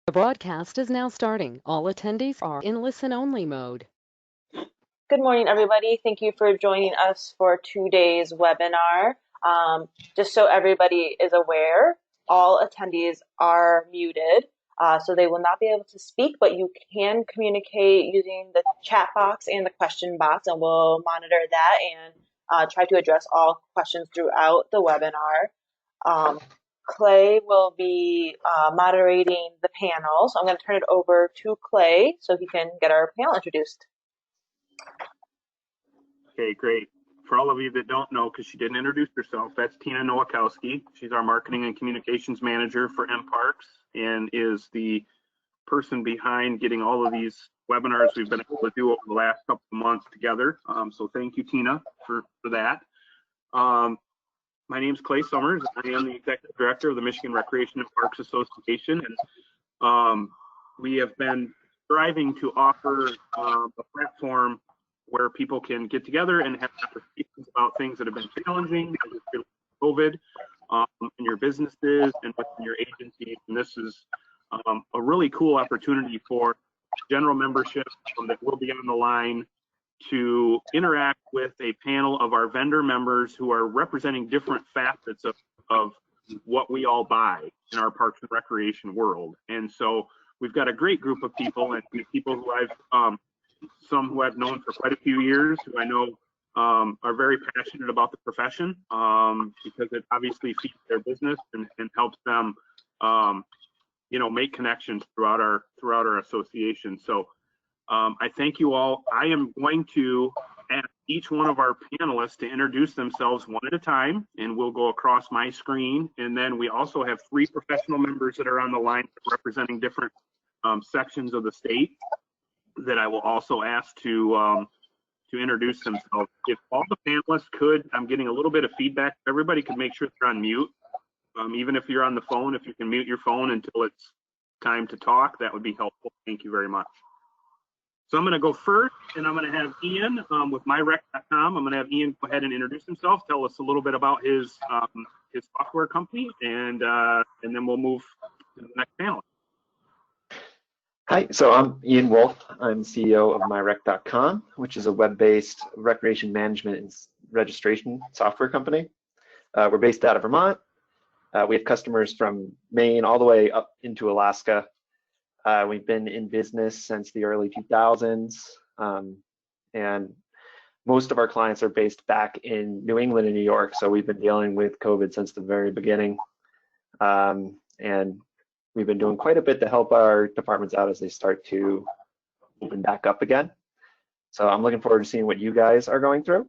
The broadcast is now starting. All attendees are in listen-only mode. Good morning, everybody. Thank you for joining us for today's webinar. Just so everybody is aware, all attendees are muted, so they will not be able to speak, but you can communicate using the chat box and the question box, and we'll monitor that and try to address all questions throughout the webinar. Clay will be moderating the panel, so I'm going to turn it over to Clay so he can get our panel introduced. Okay, great. For all of you that don't know, because she didn't introduce herself, that's Tina Nowakowski. She's our marketing and communications manager for mParks and is the person behind getting all of these webinars we've been able to do over the last couple of months together. So thank you, Tina, for that. My name is Clay Summers. I am the executive director of the Michigan Recreation and Parks Association, and we have been striving to offer a platform where people can get together and have conversations about things that have been challenging with COVID in your businesses and within your agencies. And this is a really cool opportunity for general membership that will be on the line to interact with a panel of our vendor members who are representing different facets of what we all buy in our parks and recreation world. And so we've got a great group of people, and people who I've some who I've known for quite a few years, who I know are very passionate about the profession because it obviously feeds their business and helps them, make connections throughout our association. So I thank you all. I am going to ask each one of our panelists to introduce themselves one at a time, and we'll go across my screen. And then we also have 3 professional members that are on the line representing different sections of the state that I will also ask to introduce themselves. If all the panelists could, I'm getting a little bit of feedback. Everybody can make sure they're on mute. Even if you're on the phone, if you can mute your phone until it's time to talk, that would be helpful. Thank you very much. So I'm going to go first, and I'm going to have Ian with myrec.com. I'm going to have Ian go ahead and introduce himself, tell us a little bit about his software company, and then we'll move to the next panel. Hi, so I'm Ian Wolf. I'm CEO of myrec.com, which is a web-based recreation management and registration software company. We're based out of Vermont. We have customers from Maine all the way up into Alaska. We've been in business since the early 2000s, and most of our clients are based back in New England and New York, so we've been dealing with COVID since the very beginning. And we've been doing quite a bit to help our departments out as they start to open back up again. So I'm looking forward to seeing what you guys are going through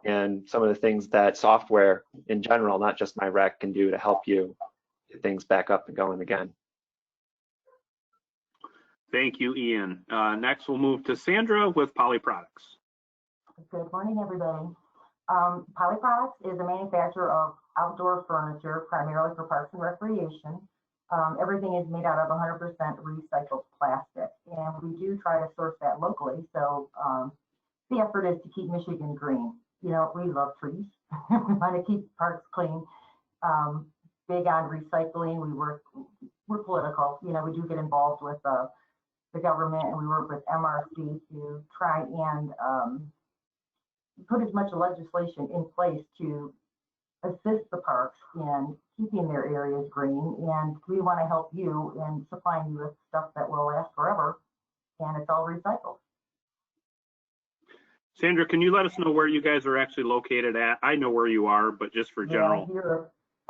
and some of the things that software in general, not just myrec, can do to help you get things back up and going again. Thank you, Ian. Next, we'll move to Sandra with Poly Products. Good morning, everybody. Poly Products is a manufacturer of outdoor furniture, primarily for parks and recreation. Everything is made out of 100% recycled plastic, and we do try to source that locally. So the effort is to keep Michigan green. You know, we love trees. We want to keep parks clean. Big on recycling. We're political. You know, we do get involved with the government, and we work with MRC to try and put as much legislation in place to assist the parks in keeping their areas green, and we want to help you in supplying you with stuff that will last forever, and it's all recycled. Sandra, can you let us know where you guys are actually located at? I know where you are, but just for general. Yeah,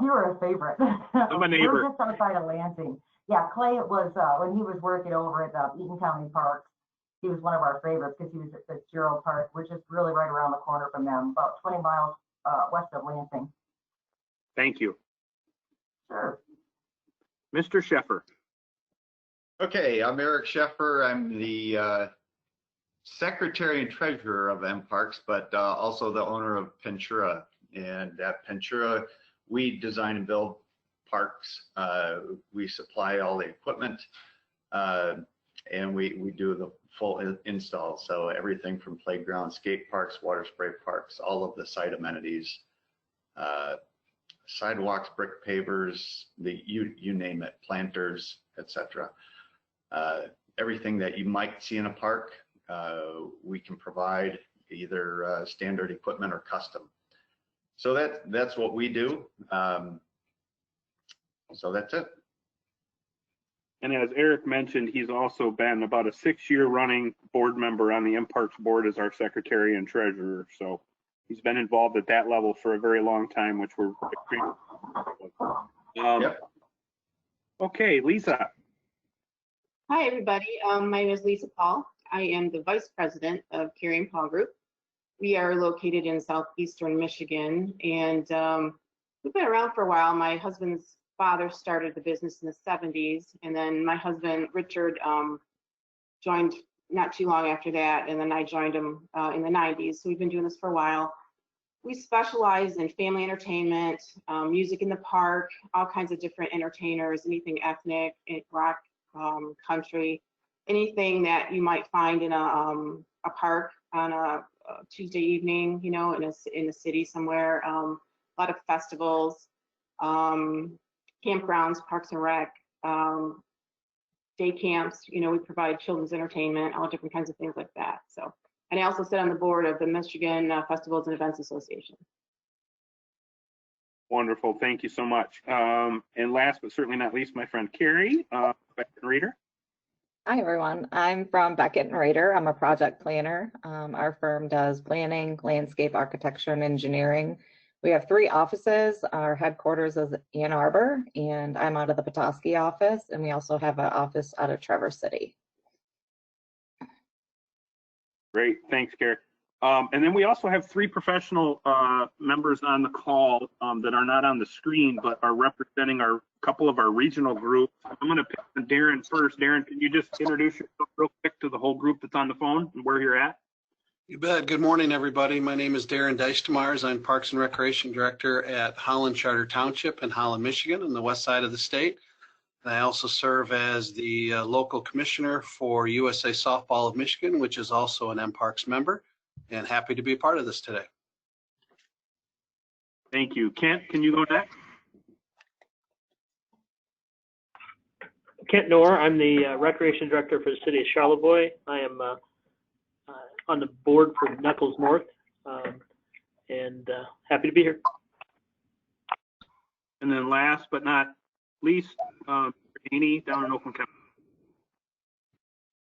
you're a favorite. I'm a neighbor. We're just outside of Lansing. Yeah, Clay, it was when he was working over at Eaton County Parks, he was one of our favorites because he was at Fitzgerald Park, which is really right around the corner from them, about 20 miles west of Lansing. Thank you. Sure. Mr. Sheffer. Okay, I'm Eric Sheffer. I'm the secretary and treasurer of mParks, but also the owner of Penchura. And at Penchura, we design and build parks. We supply all the equipment, and we do the full install. So everything from playground, skate parks, water spray parks, all of the site amenities, sidewalks, brick pavers, you name it, planters, etc. everything that you might see in a park, we can provide either standard equipment or custom. So that's what we do. So that's it. And as Eric mentioned, he's also been about a 6-year running board member on the mParks board as our secretary and treasurer. So he's been involved at that level for a very long time, which we're extremely Yep. Okay, Leesa. Hi, everybody. My name is Leesa Paul. I am the Vice President of Carey and Paul Group. We are located in southeastern Michigan, and we've been around for a while. My husband's father started the business in the 70s, and then my husband, Richard, joined not too long after that, and then I joined him in the 90s. So we've been doing this for a while. We specialize in family entertainment, music in the park, all kinds of different entertainers, anything ethnic, rock, country, anything that you might find in a park on a Tuesday evening, you know, in a city somewhere. A lot of festivals, campgrounds, parks and rec, day camps. You know, we provide children's entertainment, all different kinds of things like that. So, and I also sit on the board of the Michigan Festivals and Events Association. Wonderful, thank you so much. And last but certainly not least, my friend Carrie, Beckett and Raeder. Hi, everyone. I'm from Beckett and Raeder. I'm a project planner. Our firm does planning, landscape architecture, and engineering. We have 3 offices. Our headquarters is Ann Arbor, and I'm out of the Petoskey office, and we also have an office out of Traverse City. Great, thanks, Carrie. And then we also have 3 professional members on the call that are not on the screen, but are representing a couple of our regional groups. I'm going to pick Darrin first. Darrin, can you just introduce yourself real quick to the whole group that's on the phone and where you're at? You bet. Good morning, everybody. My name is Darrin Duistermars. I'm Parks and Recreation Director at Holland Charter Township in Holland, Michigan, on the west side of the state. And I also serve as the local commissioner for USA Softball of Michigan, which is also an mParks member, and happy to be a part of this today. Thank you. Kent, can you go next? Kent Knorr. I'm the Recreation Director for the City of Charlevoix. I am on the board for Knuckles North, and happy to be here. And then last but not least, Haney down in Oakland County.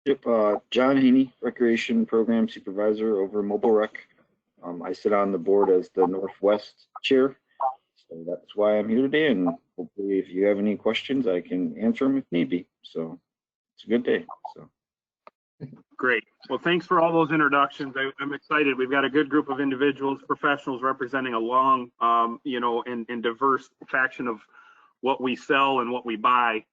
Yep, John Haney, Recreation Program Supervisor over Mobile Rec. I sit on the board as the Northwest Chair, so that's why I'm here today, and hopefully if you have any questions, I can answer them if need be. So it's a good day. So. Great. Well, thanks for all those introductions. I'm excited. We've got a good group of individuals, professionals representing a long, you know, and diverse faction of what we sell and what we buy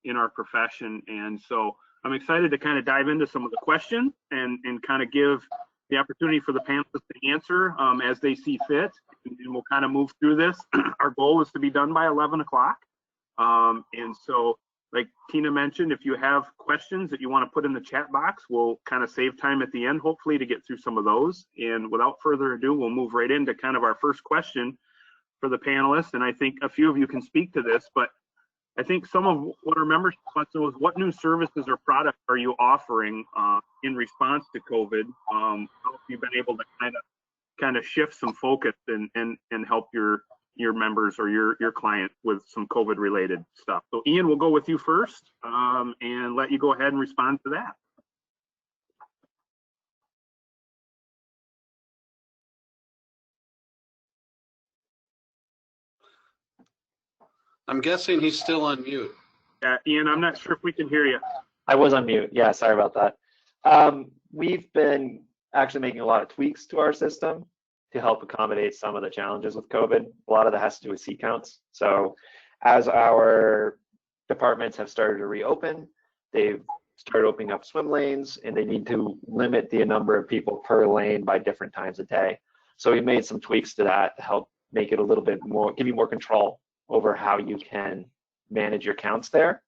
in our profession. And so I'm excited to kind of dive into some of the questions and kind of give the opportunity for the panelists to answer as they see fit. And we'll kind of move through this. Our goal is to be done by 11 o'clock. And so, like Tina mentioned, if you have questions that you want to put in the chat box, we'll kind of save time at the end, hopefully, to get through some of those. And without further ado, we'll move right into kind of our first question for the panelists. And I think a few of you can speak to this, but I think some of what our membership wants to know is what new services or products are you offering in response to COVID? How have you been able to kind of shift some focus and help your members or your client with some COVID related stuff? So Ian, we'll go with you first and let you go ahead and respond to that. I'm guessing he's still on mute. Ian, I'm not sure if we can hear you. I was on mute. Yeah, sorry about that. We've been actually making a lot of tweaks to our system to help accommodate some of the challenges with COVID. A lot of that has to do with seat counts. So as our departments have started to reopen, they've started opening up swim lanes, and they need to limit the number of people per lane by different times a day. So we made some tweaks to that to help make it a little bit more, give you more control over how you can manage your counts there.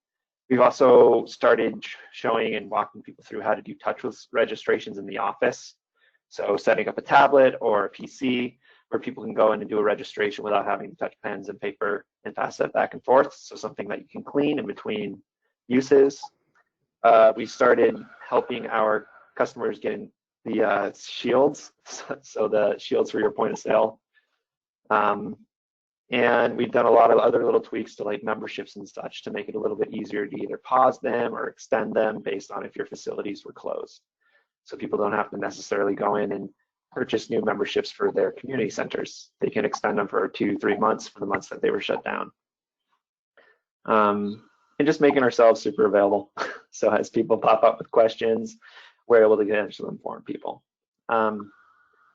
We've also started showing and walking people through how to do touchless registrations in the office. So setting up a tablet or a PC where people can go in and do a registration without having to touch pens and paper and pass that back and forth. So something that you can clean in between uses. we started helping our customers get in the shields, so the shields for your point of sale. And we've done a lot of other little tweaks to like memberships and such to make it a little bit easier to either pause them or extend them based on if your facilities were closed. So people don't have to necessarily go in and purchase new memberships for their community centers. They can extend them for 2-3 months for the months that they were shut down. And just making ourselves super available. So as people pop up with questions, we're able to answer them for people. And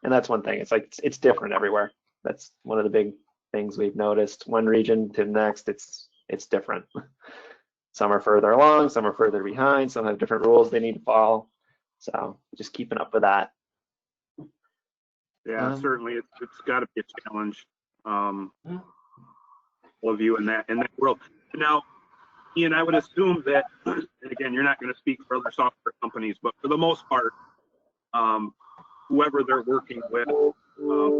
that's one thing. It's like it's different everywhere. That's one of the big things we've noticed. One region to the next, it's different. Some are further along, some are further behind, some have different rules they need to follow. So just keeping up with that. Yeah, certainly it's got to be a challenge. All of you in that world. Now, Ian, I would assume that, and again, you're not going to speak for other software companies, but for the most part, whoever they're working with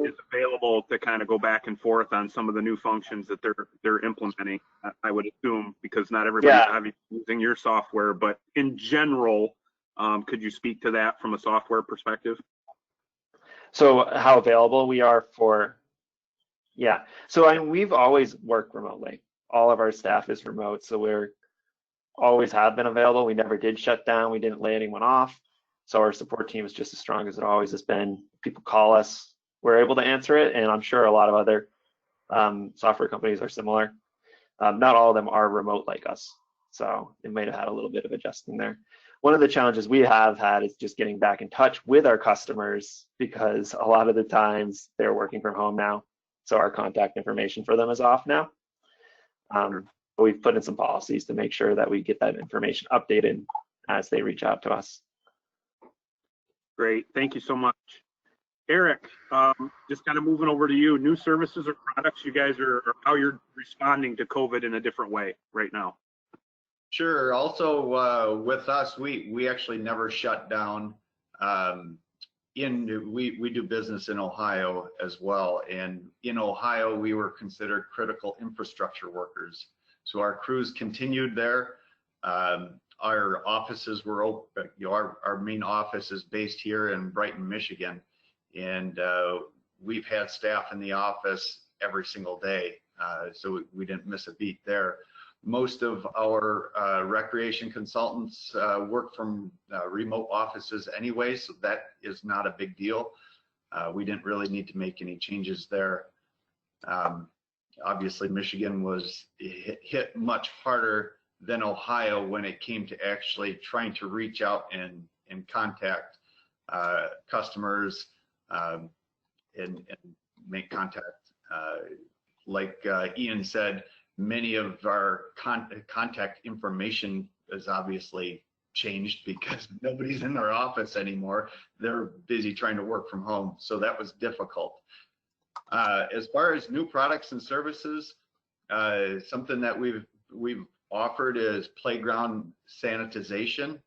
is available to kind of go back and forth on some of the new functions that they're implementing. I would assume, because not everybody's obviously using your software, but in general, could you speak to that from a software perspective? So how available we are for, so I mean, we've always worked remotely. All of our staff is remote, so we're always have been available. We never did shut down. We didn't lay anyone off. So our support team is just as strong as it always has been. People call us, we're able to answer it, and I'm sure a lot of other software companies are similar. Not all of them are remote like us, so it might have had a little bit of adjusting there. One of the challenges we have had is just getting back in touch with our customers, because a lot of the times they're working from home now, so our contact information for them is off now. But we've put in some policies to make sure that we get that information updated as they reach out to us. Great, thank you so much. Eric, just kind of moving over to you. New services or products you guys are, or how you're responding to COVID in a different way right now? Sure. Also, with us, we actually never shut down. We do business in Ohio as well, and in Ohio we were considered critical infrastructure workers. So our crews continued there. Our offices were open. Our main office is based here in Brighton, Michigan, and we've had staff in the office every single day, so we didn't miss a beat there. Most of our recreation consultants work from remote offices anyway, so that is not a big deal. We didn't really need to make any changes there. Obviously, Michigan was hit much harder than Ohio when it came to actually trying to reach out and contact customers and make contact. Like Ian said, many of our contact information is obviously changed because nobody's in their office anymore. They're busy trying to work from home, so that was difficult. As far as new products and services, something that we've offered is playground sanitization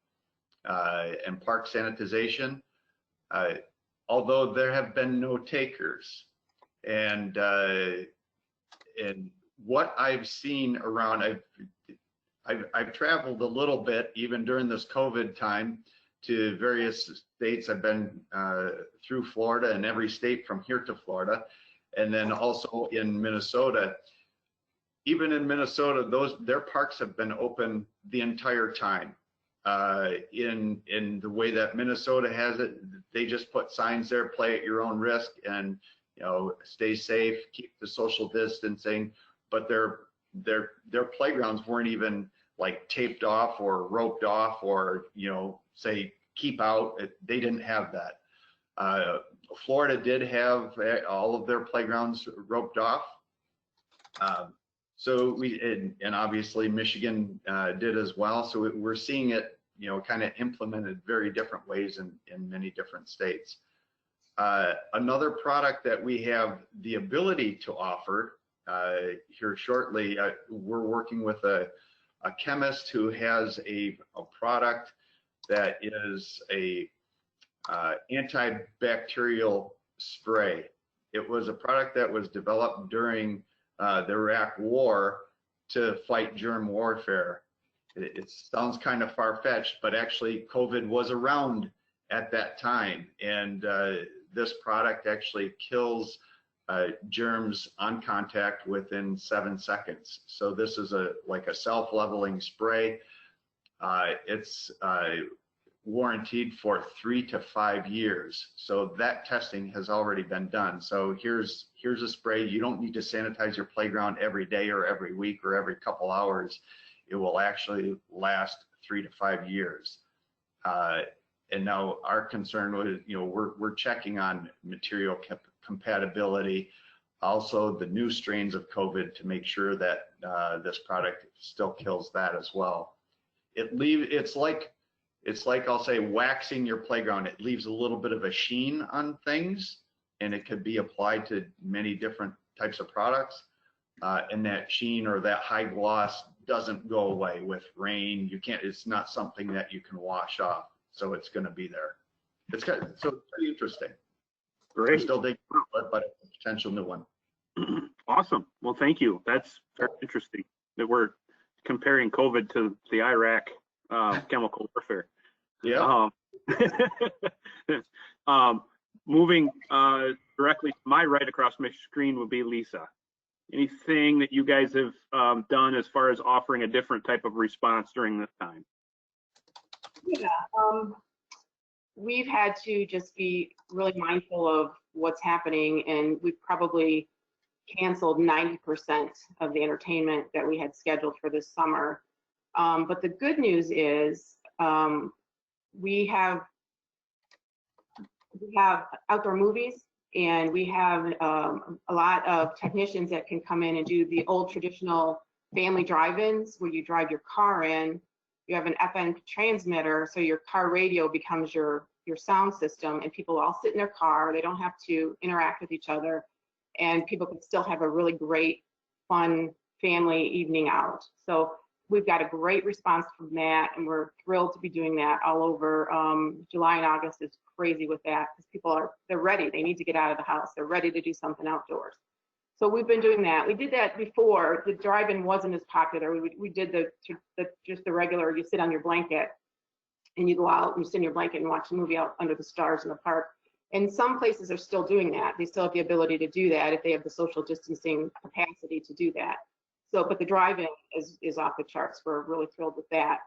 and park sanitization. Although there have been no takers, and what I've seen around, I've traveled a little bit even during this COVID time to various states. I've been through Florida and every state from here to Florida, and then also in Minnesota. Even in Minnesota, their parks have been open the entire time. In the way that Minnesota has it, they just put signs there, play at your own risk, and stay safe, keep the social distancing. But their playgrounds weren't even like taped off or roped off or say keep out. They didn't have that. Florida did have all of their playgrounds roped off. So and obviously Michigan did as well. So we're seeing it, kind of implemented very different ways in many different states. Another product that we have the ability to offer here shortly, we're working with a chemist who has a product that is a antibacterial spray. It was a product that was developed during the Iraq War to fight germ warfare. It sounds kind of far-fetched, but actually COVID was around at that time, and this product actually kills germs on contact within 7 seconds. So this is like a self-leveling spray. It's warranted for 3 to 5 years. So that testing has already been done. So here's a spray. You don't need to sanitize your playground every day or every week or every couple hours. It will actually last 3 to 5 years. And now our concern was, we're checking on material compatibility, also the new strains of COVID, to make sure that this product still kills that as well. It's like I'll say waxing your playground. It leaves a little bit of a sheen on things, and it could be applied to many different types of products. And that sheen or that high gloss doesn't go away with rain. It's not something that you can wash off. So it's going to be there. So it's pretty interesting. Great. We're still digging into it, but it's a potential new one. Awesome. Well, thank you. That's very interesting that we're comparing COVID to the Iraq chemical warfare. Yeah. Moving directly to my right across my screen would be Leesa. Anything that you guys have done as far as offering a different type of response during this time? Yeah, we've had to just be really mindful of what's happening, and we've probably canceled 90% of the entertainment that we had scheduled for this summer. But the good news is we have outdoor movies, and we have a lot of technicians that can come in and do the old traditional family drive-ins where you drive your car in. You have an FM transmitter, so your car radio becomes your sound system, and people all sit in their car. They don't have to interact with each other, and people can still have a really great, fun family evening out. So we've got a great response from that, and we're thrilled to be doing that all over. July and August is crazy with that because people they're ready. They need to get out of the house. They're ready to do something outdoors. So we've been doing that. We did that before. The drive-in wasn't as popular. We did just the regular, you sit on your blanket and you go out and you sit in your blanket and watch a movie out under the stars in the park. And some places are still doing that. They still have the ability to do that if they have the social distancing capacity to do that. So, but the drive-in is off the charts. We're really thrilled with that.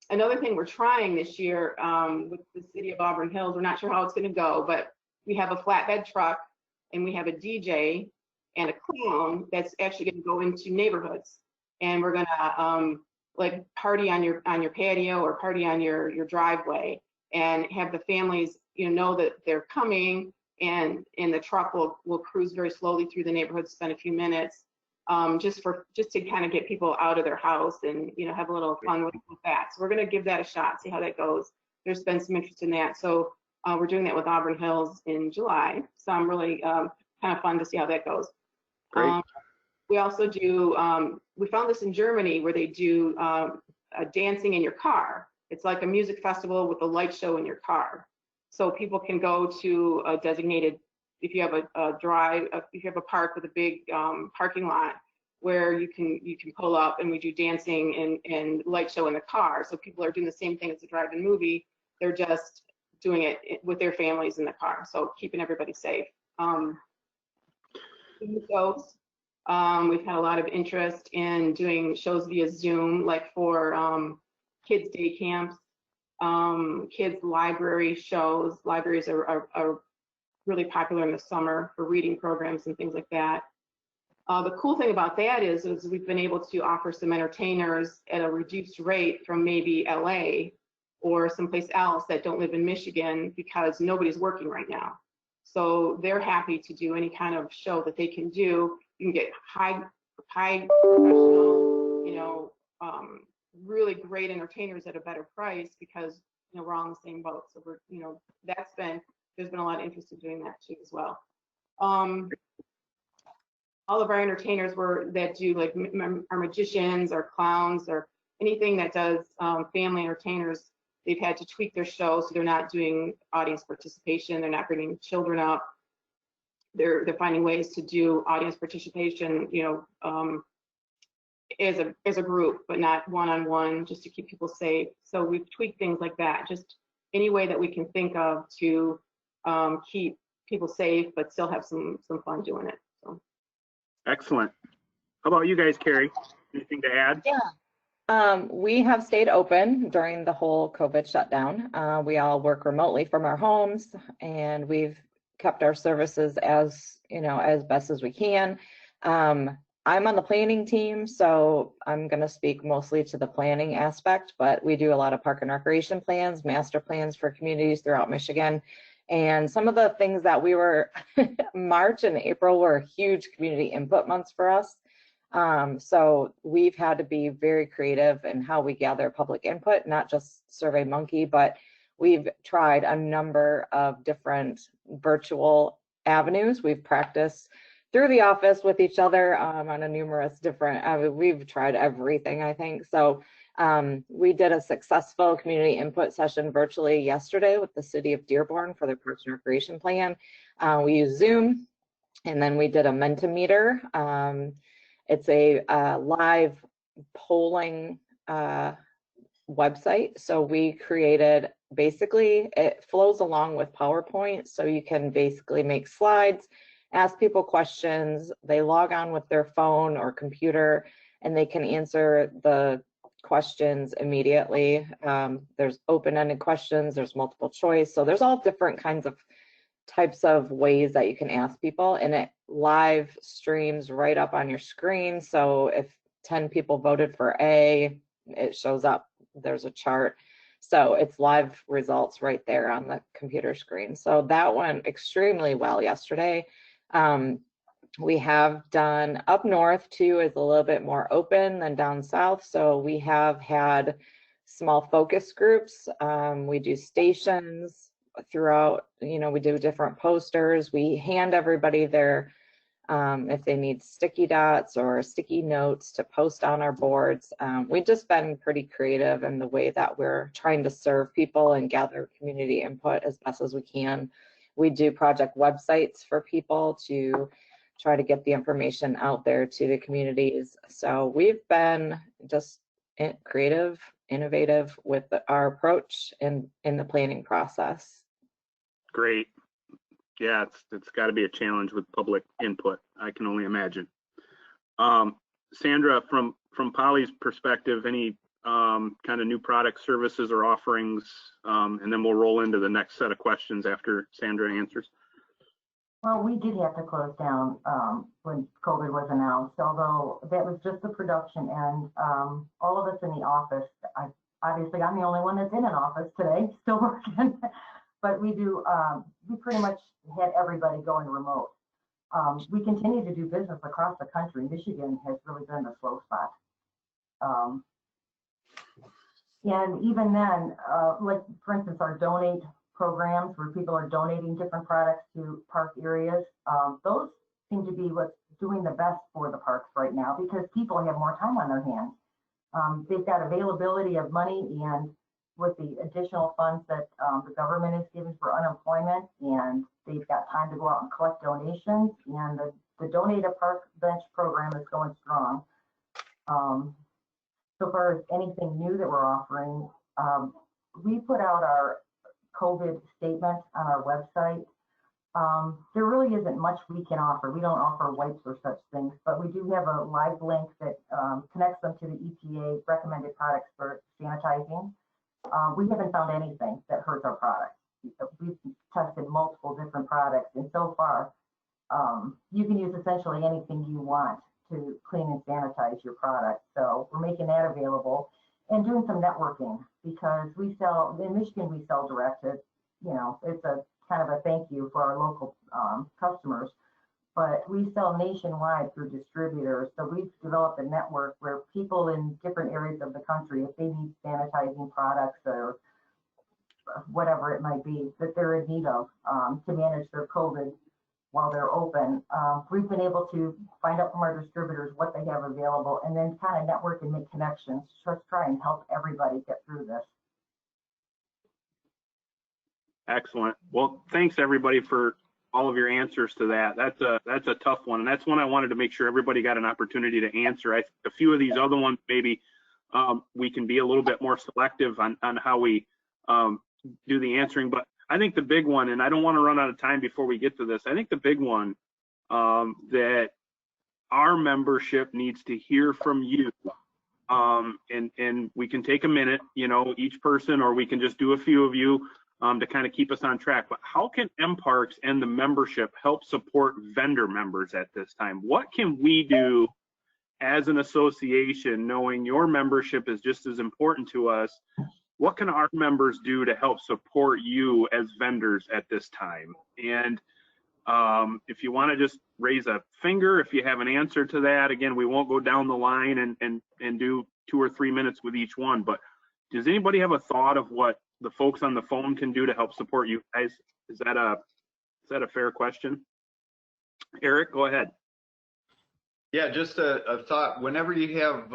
Another thing we're trying this year with the city of Auburn Hills, we're not sure how it's going to go, but we have a flatbed truck, and we have a DJ and a clown that's actually going to go into neighborhoods, and we're going to like party on your patio or party on your driveway, and have the families know that they're coming, and the truck will cruise very slowly through the neighborhood, spend a few minutes, just to kind of get people out of their house and have a little fun with that. So we're going to give that a shot, see how that goes. There's been some interest in that, so. We're doing that with Auburn Hills in July, so I'm really kind of fun to see how that goes. We also do, we found this in Germany where they do dancing in your car. It's like a music festival with a light show in your car. So people can go to a designated, if you have if you have a park with a big parking lot where you can pull up, and we do dancing and light show in the car. So people are doing the same thing as a drive-in movie. They're just doing it with their families in the car, so keeping everybody safe. Shows. We've had a lot of interest in doing shows via Zoom, like for kids' day camps, kids' library shows. Libraries are really popular in the summer for reading programs and things like that. The cool thing about that is we've been able to offer some entertainers at a reduced rate from maybe LA or someplace else that don't live in Michigan, because nobody's working right now. So they're happy to do any kind of show that they can do. You can get high professional, really great entertainers at a better price, because we're all in the same boat. So we're, there's been a lot of interest in doing that too as well. All of our entertainers that do like our magicians or clowns or anything that does family entertainers, they've had to tweak their show, so they're not doing audience participation. They're not bringing children up. They're finding ways to do audience participation, as a group, but not one-on-one, just to keep people safe. So we've tweaked things like that, just any way that we can think of to keep people safe, but still have some fun doing it. So. Excellent. How about you guys, Carrie? Anything to add? Yeah. We have stayed open during the whole COVID shutdown. We all work remotely from our homes, and we've kept our services as best as we can. I'm on the planning team, so I'm going to speak mostly to the planning aspect, but we do a lot of park and recreation plans, master plans for communities throughout Michigan. And some of the things that we were, March and April were huge community input months for us. So we've had to be very creative in how we gather public input, not just SurveyMonkey, but we've tried a number of different virtual avenues. We've practiced through the office with each other on a numerous different, we've tried everything, I think. So we did a successful community input session virtually yesterday with the city of Dearborn for their Parks and Recreation Plan. We used Zoom, and then we did a Mentimeter. It's a live polling website. So we created, basically, it flows along with PowerPoint. So you can basically make slides, ask people questions, they log on with their phone or computer, and they can answer the questions immediately. There's open-ended questions, there's multiple choice. So there's all different kinds of types of ways that you can ask people, and it live streams right up on your screen. So if 10 people voted for A, it shows up, there's a chart. So it's live results right there on the computer screen. So that went extremely well yesterday. We have done up north too, is a little bit more open than down south. So we have had small focus groups. We do stations throughout, we do different posters. We hand everybody their, if they need sticky dots or sticky notes to post on our boards. We've just been pretty creative in the way that we're trying to serve people and gather community input as best as we can. We do project websites for people to try to get the information out there to the communities. So we've been just creative, innovative with our approach in the planning process. Great. Yeah, it's got to be a challenge with public input. I can only imagine. Sandra, from Polly's perspective, any kind of new product, services, or offerings, and then we'll roll into the next set of questions after Sandra answers. Well, we did have to close down when COVID was announced, although that was just the production end. All of us in the office, obviously I'm the only one that's in an office today, still working, but we pretty much had everybody going remote. We continue to do business across the country. Michigan has really been the slow spot. And even then, like for instance, our donate programs where people are donating different products to park areas, those seem to be what's doing the best for the parks right now because people have more time on their hands. They've got availability of money, and with the additional funds that the government is giving for unemployment, and they've got time to go out and collect donations, and the Donate a Park Bench program is going strong. So far as anything new that we're offering, we put out our COVID statement on our website. There really isn't much we can offer. We don't offer wipes or such things, but we do have a live link that connects them to the EPA recommended products for sanitizing. We haven't found anything that hurts our products. We've tested multiple different products, and so far, you can use essentially anything you want to clean and sanitize your product. So we're making that available and doing some networking because we sell, in Michigan, we sell direct. It's a kind of a thank you for our local customers, but we sell nationwide through distributors. So we've developed a network where people in different areas of the country, if they need sanitizing products or whatever it might be that they're in need of to manage their COVID while they're open, we've been able to find out from our distributors what they have available and then kind of network and make connections to try and help everybody get through this. Excellent. Well, thanks everybody for all of your answers to that. That's a tough one, and that's one I wanted to make sure everybody got an opportunity to answer. A few of these other ones, maybe we can be a little bit more selective on how we do the answering. But I think the big one, and I don't want to run out of time before we get to this, I think the big one that our membership needs to hear from you, and we can take a minute, each person, or we can just do a few of you to kind of keep us on track. But how can mParks and the membership help support vendor members at this time? What can we do as an association, knowing your membership is just as important to us? What can our members do to help support you as vendors at this time? And if you want to just raise a finger, if you have an answer to that, again, we won't go down the line and do 2 or 3 minutes with each one. But does anybody have a thought of what the folks on the phone can do to help support you guys? Is that a fair question? Eric, go ahead. Yeah, just a thought. Whenever you have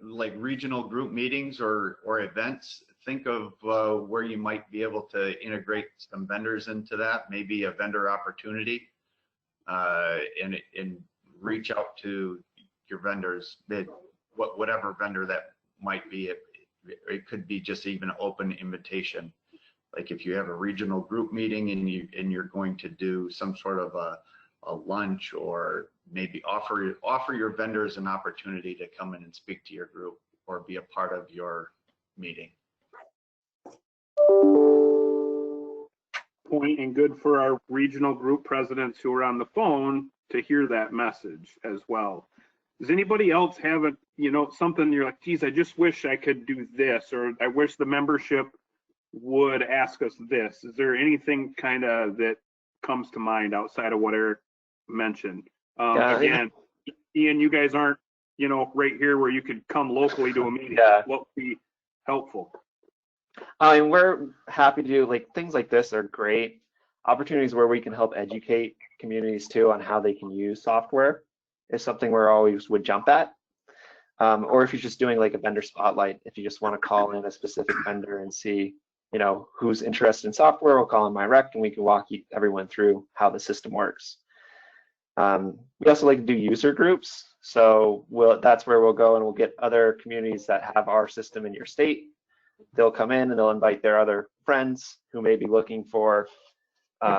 like regional group meetings or events, think of where you might be able to integrate some vendors into that, maybe a vendor opportunity, and reach out to your vendors, whatever vendor that might be. It could be just even open invitation. Like if you have a regional group meeting and you're going to do some sort of a lunch, or maybe offer your vendors an opportunity to come in and speak to your group or be a part of your meeting. Point, and good for our regional group presidents who are on the phone to hear that message as well. Does anybody else have something you're like, geez, I just wish I could do this, or I wish the membership would ask us this? Is there anything kind of that comes to mind outside of what Eric mentioned? Again, Ian, you guys aren't, right here where you could come locally to a meeting. Yeah. What would be helpful? And we're happy to do things like this are great opportunities where we can help educate communities too on how they can use software is something we're always would jump at. Or if you're just doing like a vendor spotlight, if you just want to call in a specific vendor and see, who's interested in software, we'll call in my rec and we can walk everyone through how the system works. We also like to do user groups. So that's where we'll go and we'll get other communities that have our system in your state. They'll come in and they'll invite their other friends who may be looking for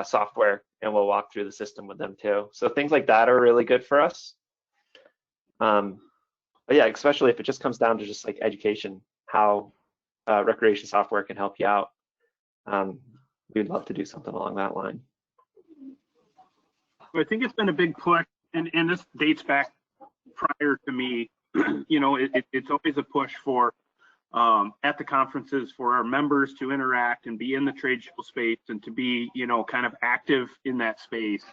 software, and we'll walk through the system with them too. So things like that are really good for us. But yeah, especially if it just comes down to just like education, how recreation software can help you out. We'd love to do something along that line. I think it's been a big push, and this dates back prior to me. It's always a push for at the conferences for our members to interact and be in the trade show space and to be, kind of active in that space.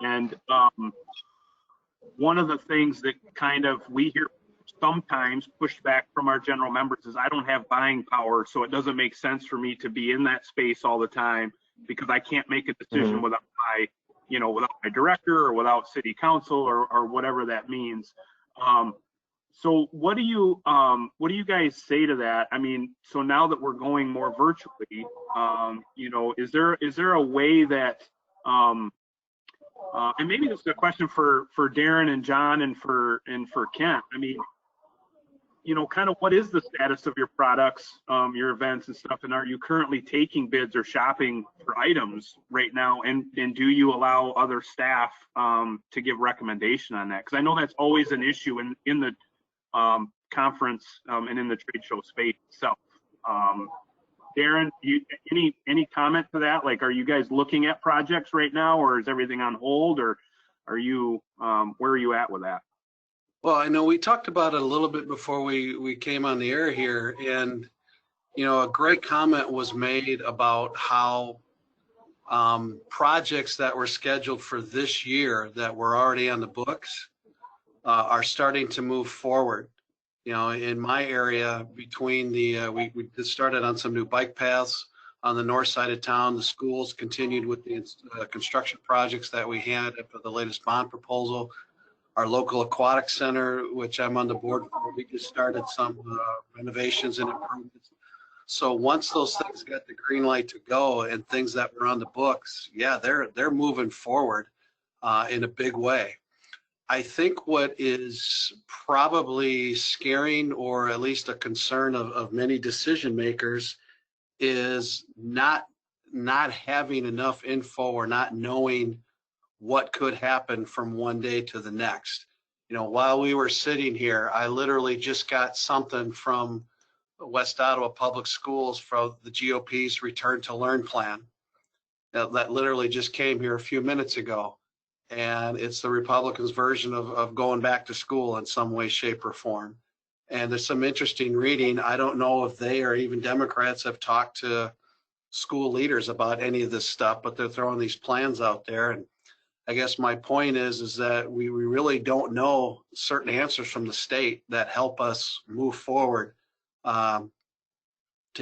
And one of the things that kind of we hear sometimes pushed back from our general members is I don't have buying power, so it doesn't make sense for me to be in that space all the time because I can't make a decision without my director or without city council or whatever that means. So what do you guys say to that? I mean, so now that we're going more virtually, is there a way that and maybe this is a question for Darrin and John and for Kent. I mean, kind of what is the status of your products, your events and stuff, and are you currently taking bids or shopping for items right now? And do you allow other staff to give recommendation on that? Because I know that's always an issue in the conference and in the trade show space itself. Darrin, any comment to that? Like, are you guys looking at projects right now, or is everything on hold, or are you where are you at with that? Well, I know we talked about it a little bit before we came on the air here, and a great comment was made about how projects that were scheduled for this year that were already on the books are starting to move forward. In my area, between we just started on some new bike paths on the north side of town. The schools continued with the construction projects that we had for the latest bond proposal. Our local aquatic center, which I'm on the board for, we just started some renovations and improvements. So once those things got the green light to go and things that were on the books, yeah, they're moving forward in a big way. I think what is probably scaring, or at least a concern of many decision makers, is not having enough info or not knowing what could happen from one day to the next. You know, while we were sitting here, I literally just got something from West Ottawa Public Schools for the GOP's Return to Learn plan. That literally just came here a few minutes ago. And it's the Republicans' version of going back to school in some way, shape, or form. And there's some interesting reading. I don't know if they or even Democrats have talked to school leaders about any of this stuff, but they're throwing these plans out there. And I guess my point is that we really don't know certain answers from the state that help us move forward.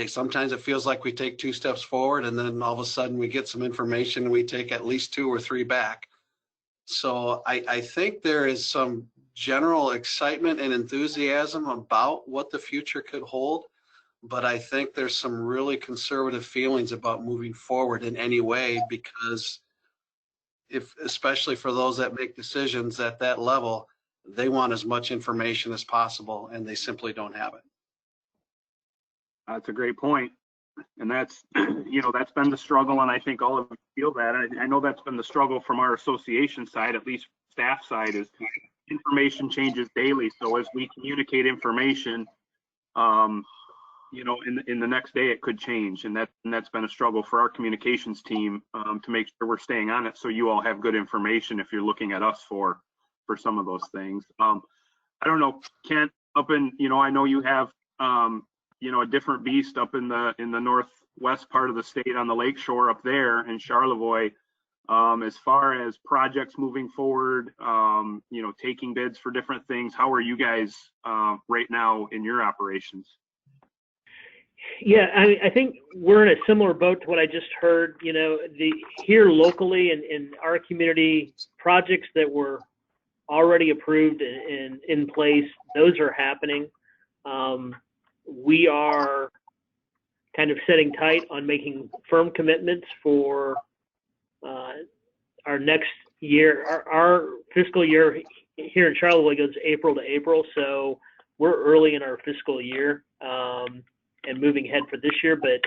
Sometimes it feels like we take 2 steps forward and then all of a sudden we get some information and we take at least 2 or 3 back. So I think there is some general excitement and enthusiasm about what the future could hold, but I think there's some really conservative feelings about moving forward in any way, because especially for those that make decisions at that level, they want as much information as possible and they simply don't have it. That's a great point. And that's, that's been the struggle. And I think all of you feel that. I know that's been the struggle from our association side, at least staff side, is information changes daily. So as we communicate information, in the next day it could change. And that's been a struggle for our communications team to make sure we're staying on it. So you all have good information if you're looking at us for some of those things. I don't know, Kent, up in, I know you have, a different beast up in the northwest part of the state on the lakeshore up there in Charlevoix. As far as projects moving forward, taking bids for different things, how are you guys right now in your operations? Yeah, I think we're in a similar boat to what I just heard. Here locally in our community, projects that were already approved and in place, those are happening. We are kind of sitting tight on making firm commitments for our next year. Our fiscal year here in Charlevoix goes April to April, so we're early in our fiscal year and moving ahead for this year, but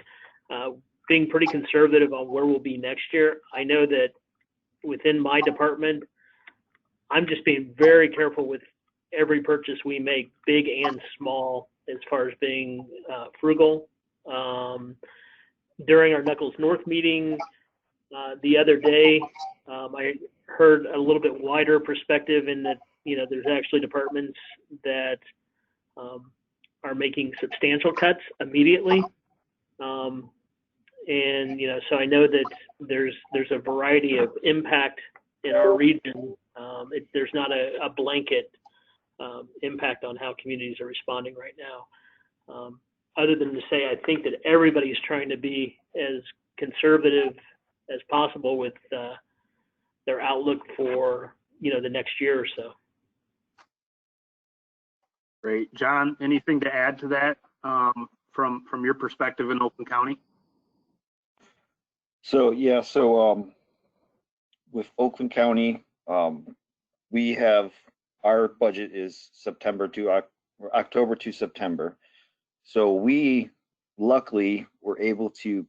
being pretty conservative on where we'll be next year. I know that within my department, I'm just being very careful with every purchase we make, big and small, as far as being frugal. During our Knuckles North meeting the other day, I heard a little bit wider perspective in that, there's actually departments that are making substantial cuts immediately. So I know that there's a variety of impact in our region. There's not a blanket impact on how communities are responding right now. Other than to say, I think that everybody's trying to be as conservative as possible with their outlook for, the next year or so. Great. John, anything to add to that from your perspective in Oakland County? So with Oakland County, we have, our budget is October to September. So we luckily were able to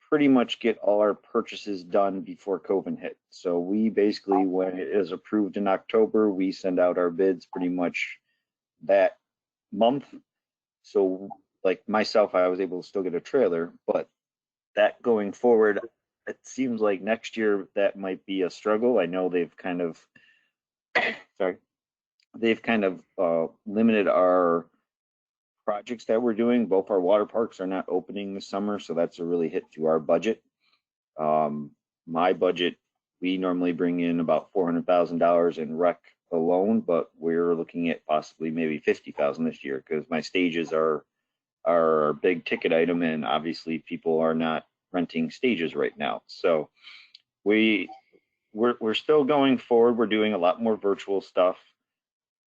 pretty much get all our purchases done before COVID hit. So we basically, when it is approved in October, we send out our bids pretty much that month. So like myself, I was able to still get a trailer, but that going forward, it seems like next year that might be a struggle. I know they've kind of, limited our projects that we're doing. Both our water parks are not opening this summer, so that's a really hit to our budget. My budget, we normally bring in about $400,000 in rec alone, but we're looking at possibly maybe $50,000 this year because my stages are a big ticket item, and obviously people are not renting stages right now. So we're still going forward. We're doing a lot more virtual stuff.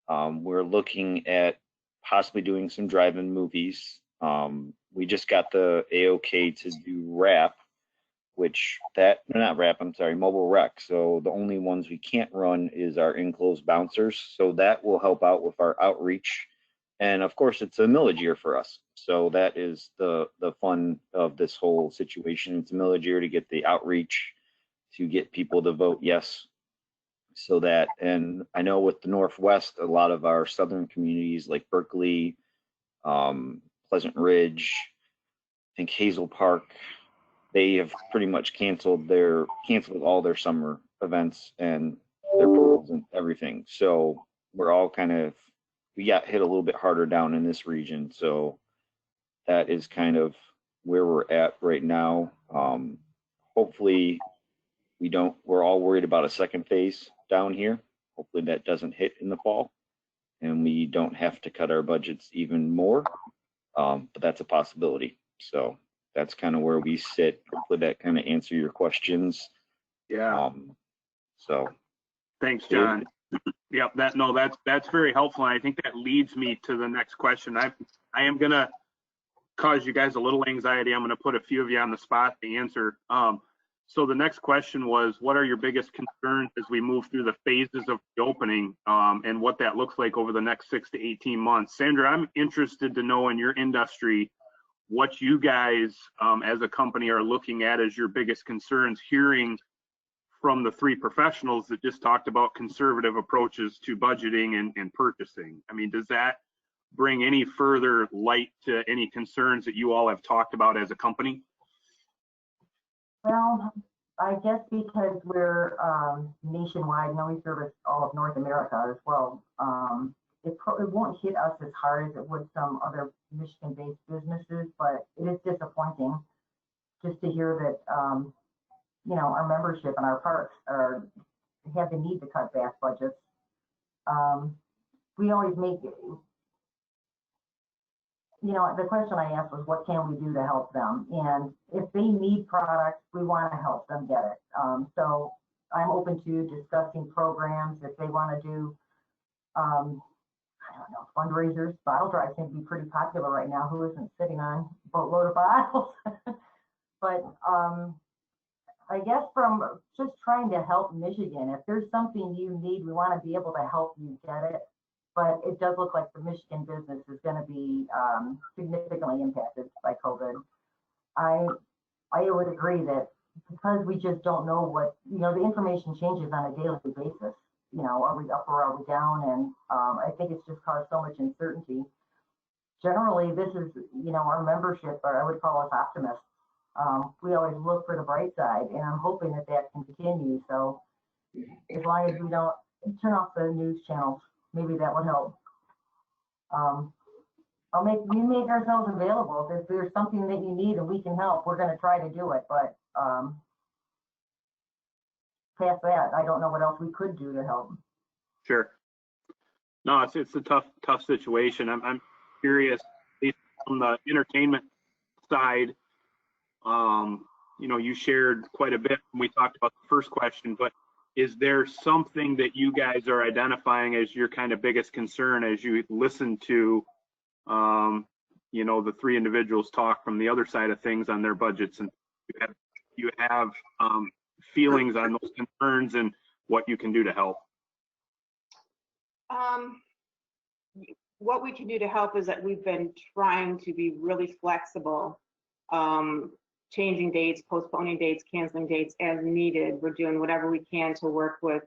We're looking at possibly doing some drive-in movies. We just got the AOK to do wrap, which that, not wrap, I'm sorry, mobile rec. So the only ones we can't run is our enclosed bouncers. So that will help out with our outreach. And of course, it's a millage year for us. So that is the fun of this whole situation. It's a millage year to get the outreach, to get people to vote yes. So that, and I know with the Northwest, a lot of our southern communities like Berkeley, Pleasant Ridge, I think Hazel Park, they have pretty much canceled all their summer events and their pools and everything. So we're all kind of, we got hit a little bit harder down in this region. So that is kind of where we're at right now. Hopefully we're all worried about a second phase down here. Hopefully that doesn't hit in the fall and we don't have to cut our budgets even more. But that's a possibility. So that's kind of where we sit. Hopefully that kind of answer your questions. Yeah. So thanks, John. Yep. That's very helpful. And I think that leads me to the next question. I am gonna cause you guys a little anxiety. I'm gonna put a few of you on the spot to answer. So the next question was, what are your biggest concerns as we move through the phases of the opening, and what that looks like over the next 6 to 18 months? Sandra, I'm interested to know in your industry what you guys as a company are looking at as your biggest concerns, hearing from the three professionals that just talked about conservative approaches to budgeting and purchasing. I mean, does that bring any further light to any concerns that you all have talked about as a company? Well, I guess because we're nationwide, we service all of North America as well. It won't hit us as hard as it would some other Michigan-based businesses, but it is disappointing just to hear that, our membership and our parks have the need to cut back budgets. We always make, the question I asked was, what can we do to help them? And if they need products, we want to help them get it. So I'm open to discussing programs if they want to do, fundraisers. Bottle drives seem to be pretty popular right now. Who isn't sitting on a boatload of bottles? But I guess from just trying to help Michigan, if there's something you need, we want to be able to help you get it. But it does look like the Michigan business is going to be significantly impacted by COVID. I would agree that because we just don't know what, the information changes on a daily basis. Are we up or are we down? And I think it's just caused so much uncertainty. Generally, this is, our membership, or I would call us optimists. We always look for the bright side, and I'm hoping that can continue. So as long as we don't turn off the news channels, maybe that would help. We make ourselves available. If there's something that you need and we can help, we're going to try to do it. But past that, I don't know what else we could do to help. Sure. No, it's a tough situation. I'm curious, at least from the entertainment side. You shared quite a bit when we talked about the first question, but is there something that you guys are identifying as your kind of biggest concern as you listen to, the three individuals talk from the other side of things on their budgets, and you have feelings on those concerns and what you can do to help? What we can do to help is that we've been trying to be really flexible, changing dates, postponing dates, canceling dates as needed. We're doing whatever we can to work with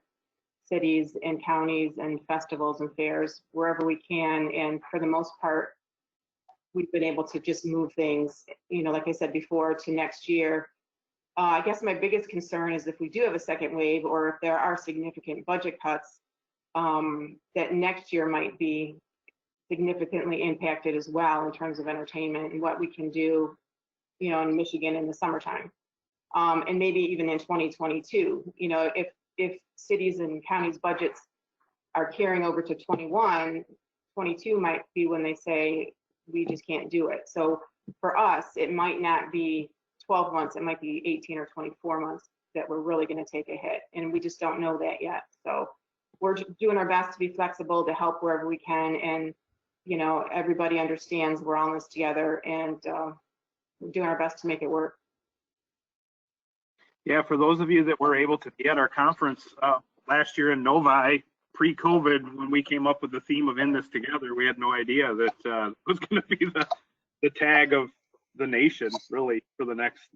cities and counties and festivals and fairs wherever we can. And for the most part, we've been able to just move things, like I said before, to next year. I guess my biggest concern is if we do have a second wave, or if there are significant budget cuts, that next year might be significantly impacted as well in terms of entertainment and what we can do, in Michigan in the summertime, and maybe even in 2022. If cities and counties budgets are carrying over to 21, 22 might be when they say we just can't do it. So for us, it might not be 12 months, it might be 18 or 24 months that we're really going to take a hit, and we just don't know that yet. So we're doing our best to be flexible, to help wherever we can, and you know, everybody understands we're on this together, and we're doing our best to make it work. Yeah, for those of you that were able to be at our conference last year in Novi, pre-COVID, when we came up with the theme of "In This Together," we had no idea that it was going to be the tag of the nation, really, for the next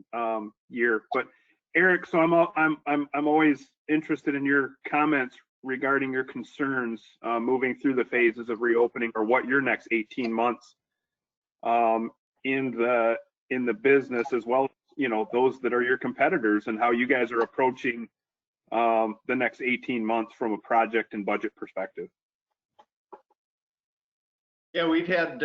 year. But Eric, so I'm always interested in your comments regarding your concerns moving through the phases of reopening, or what your next 18 months in the business, as well as, you know, those that are your competitors, and how you guys are approaching the next 18 months from a project and budget perspective. Yeah, we've had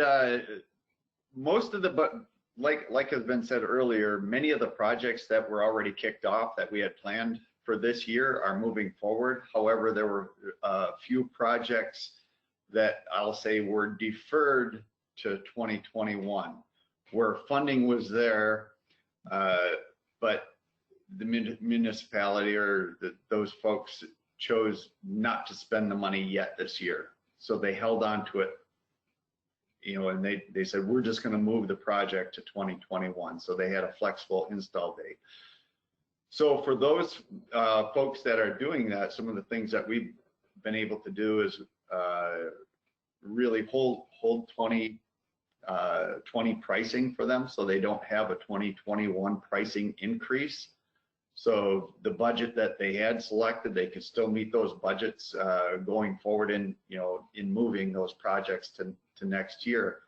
most of the, but like has been said earlier, many of the projects that were already kicked off that we had planned for this year are moving forward. However, there were a few projects that I'll say were deferred to 2021, where funding was there, but the municipality or those folks chose not to spend the money yet this year. So they held on to it, you know, and they said, we're just going to move the project to 2021. So they had a flexible install date. So for those folks that are doing that, some of the things that we've been able to do is really hold 20 pricing for them, so they don't have a 2021 pricing increase. So the budget that they had selected, they could still meet those budgets going forward in, you know, in moving those projects to next year.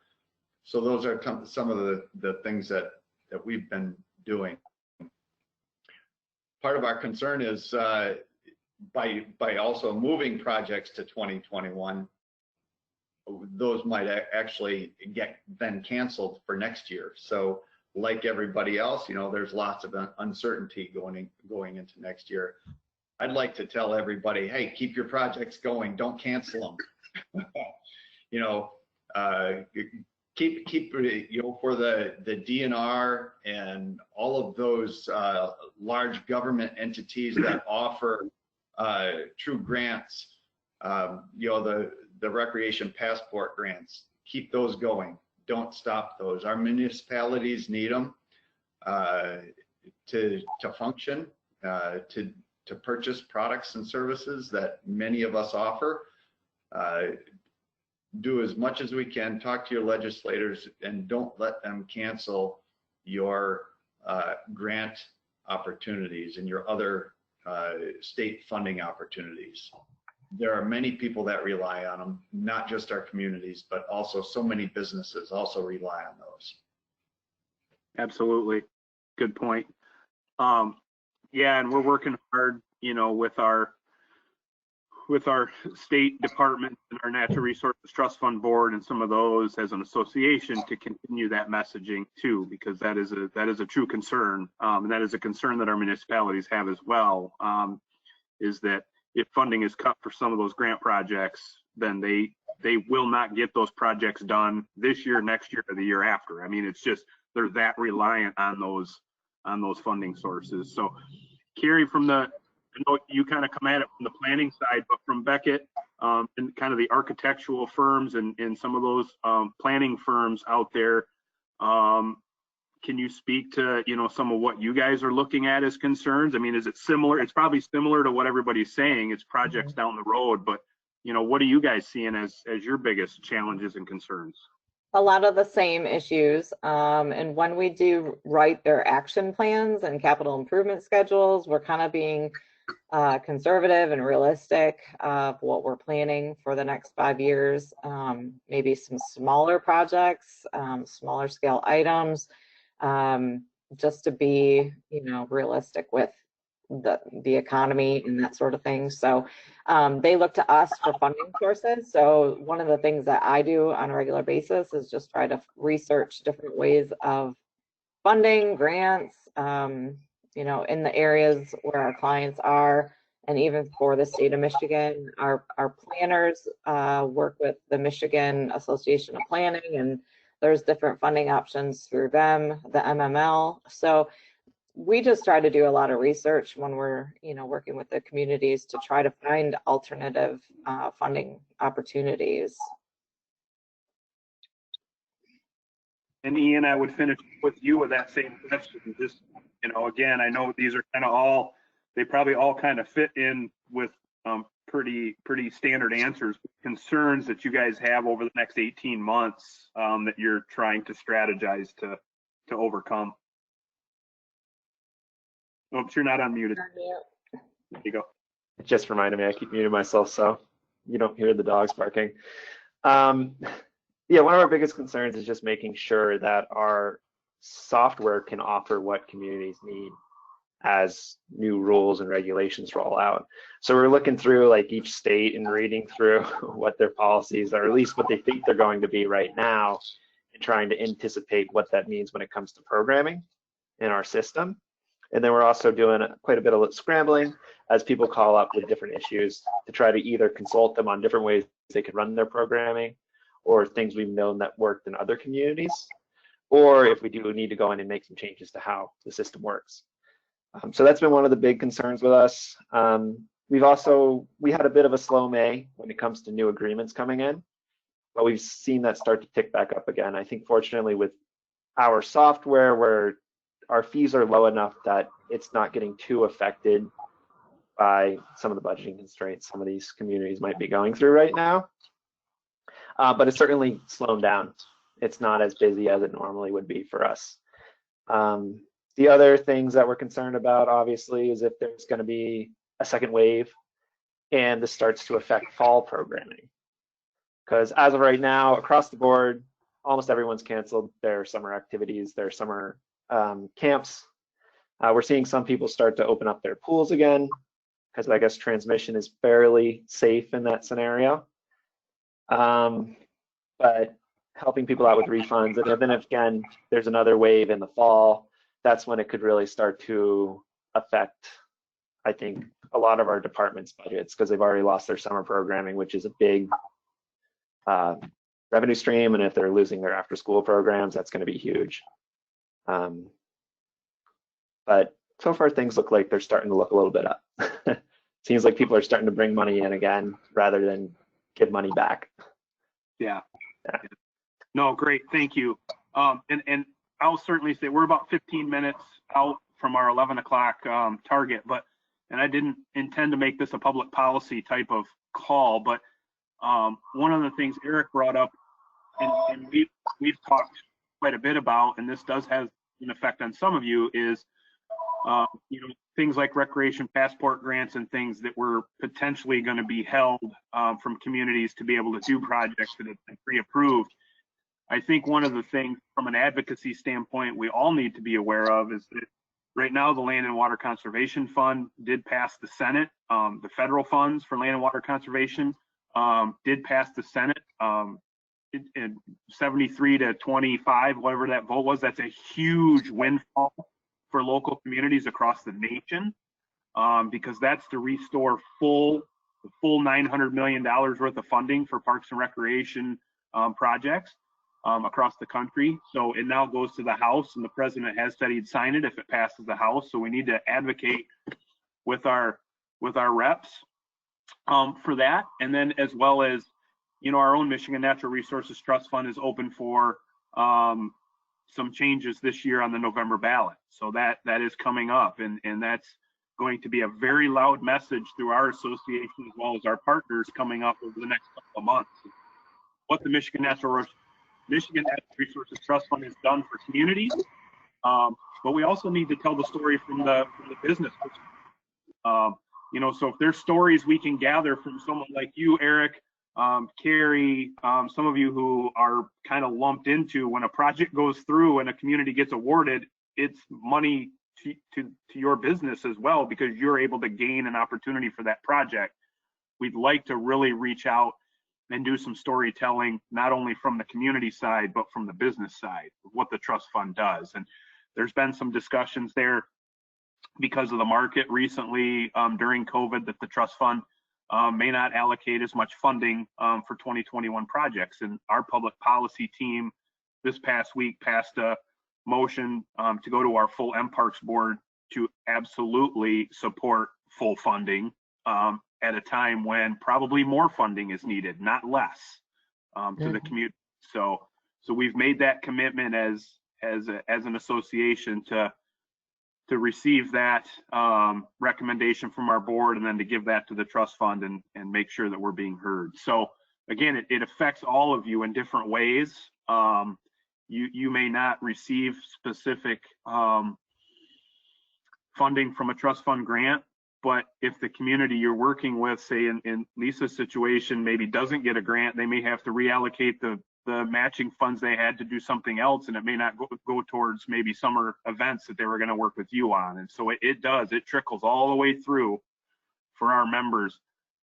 So those are some of the things that we've been doing. Part of our concern is by also moving projects to 2021, those might actually get then canceled for next year. So like everybody else, you know, there's lots of uncertainty going into next year. I'd like to tell everybody, hey, keep your projects going, don't cancel them. You know, keep you know, for the DNR and all of those large government entities that offer true grants, you know, the recreation passport grants, keep those going. Don't stop those. Our municipalities need them to function, to purchase products and services that many of us offer. Do as much as we can, talk to your legislators, and don't let them cancel your grant opportunities and your other state funding opportunities. There are many people that rely on them, not just our communities, but also so many businesses also rely on those. Absolutely. Good point. Yeah, and we're working hard, you know, with our state department and our Natural Resources Trust Fund Board and some of those as an association to continue that messaging too, because that is a true concern, and that is a concern that our municipalities have as well, is that if funding is cut for some of those grant projects, then they will not get those projects done this year, next year, or the year after. I mean, it's just, they're that reliant on those funding sources. So Carrie, I know you kind of come at it from the planning side, but from Beckett and kind of the architectural firms and some of those planning firms out there, can you speak to, you know, some of what you guys are looking at as concerns? I mean, is it similar? It's probably similar to what everybody's saying. It's projects down the road, but, you know, what are you guys seeing as your biggest challenges and concerns? A lot of the same issues. And when we do write their action plans and capital improvement schedules, we're kind of being conservative and realistic of what we're planning for the next 5 years. Maybe some smaller projects, smaller scale items, just to be, you know, realistic with the economy and that sort of thing. So they look to us for funding sources. So one of the things that I do on a regular basis is just try to research different ways of funding, grants, you know, in the areas where our clients are. And even for the state of Michigan, our planners work with the Michigan Association of Planning, and there's different funding options through them, the MML. So we just try to do a lot of research when we're, you know, working with the communities to try to find alternative funding opportunities. And Ian, I would finish with you with that same question. Just, again, I know these are kind of all, they probably all kind of fit in with pretty standard answers, concerns that you guys have over the next 18 months that you're trying to strategize to overcome. Oops, you're not unmuted. There you go. It just reminded me, I keep muting myself so you don't hear the dogs barking. Yeah, one of our biggest concerns is just making sure that our software can offer what communities need as new rules and regulations roll out. So we're looking through like each state and reading through what their policies are, or at least what they think they're going to be right now, and trying to anticipate what that means when it comes to programming in our system. And then we're also doing quite a bit of scrambling as people call up with different issues to try to either consult them on different ways they could run their programming, or things we've known that worked in other communities, or if we do need to go in and make some changes to how the system works. So that's been one of the big concerns with us. We had a bit of a slow May when it comes to new agreements coming in, but we've seen that start to tick back up again. I think fortunately with our software, where our fees are low enough that it's not getting too affected by some of the budgeting constraints some of these communities might be going through right now. But it's certainly slowed down. It's not as busy as it normally would be for us. The other things that we're concerned about, obviously, is if there's going to be a second wave and this starts to affect fall programming. Because as of right now, across the board, almost everyone's canceled their summer activities, their summer camps. We're seeing some people start to open up their pools again, because I guess transmission is fairly safe in that scenario. But helping people out with refunds, and then again, there's another wave in the fall, that's when it could really start to affect, I think, a lot of our departments' budgets, because they've already lost their summer programming, which is a big revenue stream, and if they're losing their after-school programs, that's going to be huge. But so far, things look like they're starting to look a little bit up. Seems like people are starting to bring money in again rather than give money back. Yeah. No, great, thank you. And I'll certainly say we're about 15 minutes out from our 11 o'clock target, and I didn't intend to make this a public policy type of call, but one of the things Eric brought up, and we've talked quite a bit about, and this does have an effect on some of you, is things like recreation passport grants and things that were potentially going to be held from communities to be able to do projects that have been pre-approved. I think one of the things from an advocacy standpoint we all need to be aware of is that right now the Land and Water Conservation Fund did pass the Senate. The federal funds for land and water conservation did pass the Senate. 73 to 25, whatever that vote was, that's a huge windfall for local communities across the nation, because that's to restore the full $900 million worth of funding for parks and recreation projects across the country. So it now goes to the House, and the president has said he'd sign it if it passes the House. So we need to advocate with our reps for that. And then as well as, our own Michigan Natural Resources Trust Fund is open for some changes this year on the November ballot. So that is coming up, and that's going to be a very loud message through our association as well as our partners coming up over the next couple of months. What the Michigan Natural Resources Trust Fund has done for communities, but we also need to tell the story from the business. So if there's stories we can gather from someone like you, Eric, Carrie, some of you who are kind of lumped into when a project goes through and a community gets awarded, it's money to your business as well, because you're able to gain an opportunity for that project. We'd like to really reach out and do some storytelling, not only from the community side, but from the business side of what the trust fund does. And there's been some discussions there because of the market recently during COVID that the trust fund may not allocate as much funding for 2021 projects. And our public policy team this past week passed a motion to go to our full mParks board to absolutely support full funding at a time when probably more funding is needed, not less, to the community. So So we've made that commitment as an association to receive that recommendation from our board, and then to give that to the trust fund and make sure that we're being heard. So again, it affects all of you in different ways. You may not receive specific funding from a trust fund grant, but if the community you're working with, say in Leesa's situation, maybe doesn't get a grant, they may have to reallocate the matching funds they had to do something else, and it may not go towards maybe summer events that they were going to work with you on. And so it trickles all the way through for our members.